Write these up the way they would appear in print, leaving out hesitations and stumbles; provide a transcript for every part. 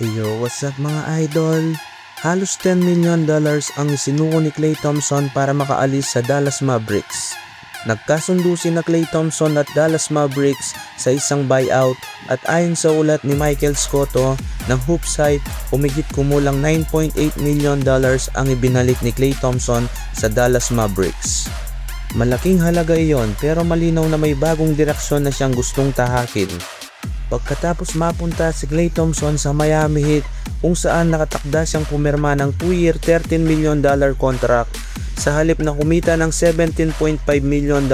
Yo, what's up mga idol? Halos $10 million ang isinuko ni Klay Thompson para makaalis sa Dallas Mavericks. Nagkasundo sina Klay Thompson at Dallas Mavericks sa isang buyout at ayon sa ulat ni Michael Scotto ng Hoop Site, humigit kumulang $9.8 million ang ibinalik ni Klay Thompson sa Dallas Mavericks. Malaking halaga iyon pero malinaw na may bagong direksyon na siyang gustong tahakin. Pagkatapos mapunta si Klay Thompson sa Miami Heat kung saan nakatakda siyang pumirma ng 2-year $13 million contract sa halip na kumita ng $17.5 million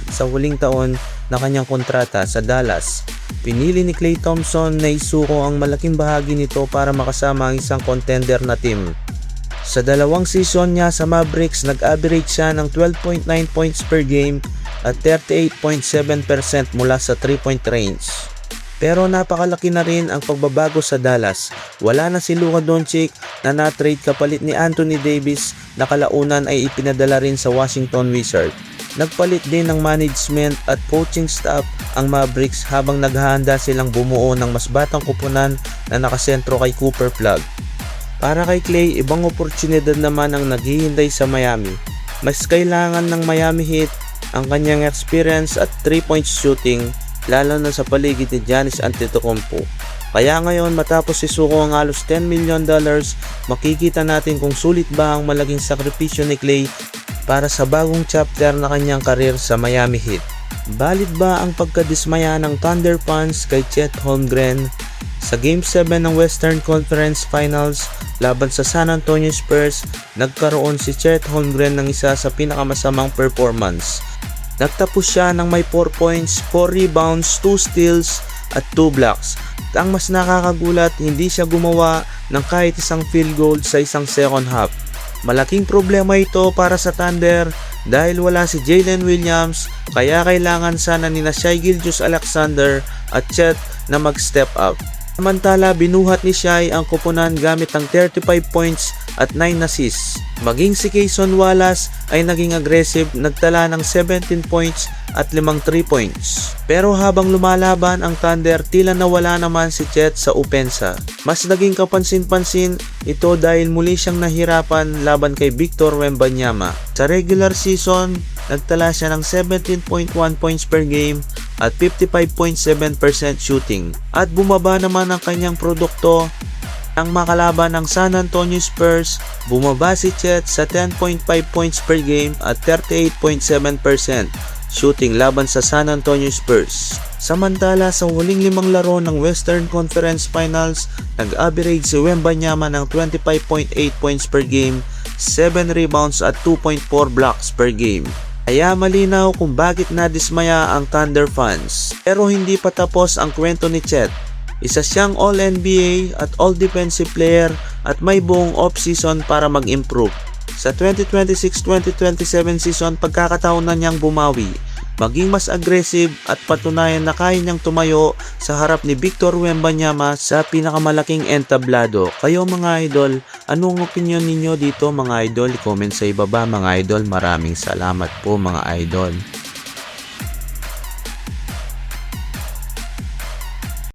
sa huling taon na kanyang kontrata sa Dallas. Pinili ni Klay Thompson na isuko ang malaking bahagi nito para makasama ang isang contender na team. Sa dalawang season niya sa Mavericks, nag-average siya ng 12.9 points per game at 38.7% mula sa 3-point range. Pero napakalaki na rin ang pagbabago sa Dallas. Wala na si Luka Doncic na na-trade kapalit ni Anthony Davis na kalaunan ay ipinadala rin sa Washington Wizards. Nagpalit din ng management at coaching staff ang Mavericks habang naghahanda silang bumuo ng mas batang kupunan na nakasentro kay Cooper Flagg. Para kay Klay, ibang oportunidad naman ang naghihintay sa Miami. Mas kailangan ng Miami Heat ang kanyang experience at 3-point shooting, lalo na sa paligid ni Giannis Antetokounmpo. Kaya ngayon matapos isuko ang halos $10 million, makikita natin kung sulit ba ang malaking sakripisyo ni Klay para sa bagong chapter na kanyang karir sa Miami Heat. Valid ba ang pagkadismaya ng Thunder fans kay Chet Holmgren? Sa Game 7 ng Western Conference Finals laban sa San Antonio Spurs, nagkaroon si Chet Holmgren ng isa sa pinakamasamang performance. Nagtapos siya ng may 4 points, 4 rebounds, 2 steals at 2 blocks. At ang mas nakakagulat, hindi siya gumawa ng kahit isang field goal sa isang second half. Malaking problema ito para sa Thunder dahil wala si Jalen Williams, kaya kailangan sana ni Shai Gilgeous-Alexander at Chet na mag-step up. Samantala, binuhat ni Shai ang koponan gamit ng 35 points at 9 assists. Maging si Cason Wallace ay naging aggressive, nagtala ng 17 points at 5 3 points. Pero habang lumalaban ang Thunder, tila nawala naman si Chet sa opensa. Mas naging kapansin-pansin ito dahil muli siyang nahirapan laban kay Victor Wembanyama. Sa regular season, nagtala siya ng 17.1 points per game at 55.7% shooting. At bumaba naman ang kanyang produkto. Ang makalaban ng San Antonio Spurs, bumaba si Chet sa 10.5 points per game at 38.7% shooting laban sa San Antonio Spurs. Samantala sa huling 5 laro ng Western Conference Finals, nag-average si Wembanyama ng 25.8 points per game, 7 rebounds at 2.4 blocks per game. Kaya malinaw kung bakit nadismaya ang Thunder fans. Pero hindi pa tapos ang kwento ni Chet. Isa siyang All-NBA at All-Defensive Player at may buong off-season para mag-improve. Sa 2026-2027 season, pagkakataon na niyang bumawi, maging mas aggressive at patunayan na kaya niyang tumayo sa harap ni Victor Wembanyama sa pinakamalaking entablado. Kayo mga idol, anong opinion ninyo dito mga idol? I-comment sa ibaba mga idol. Maraming salamat po mga idol.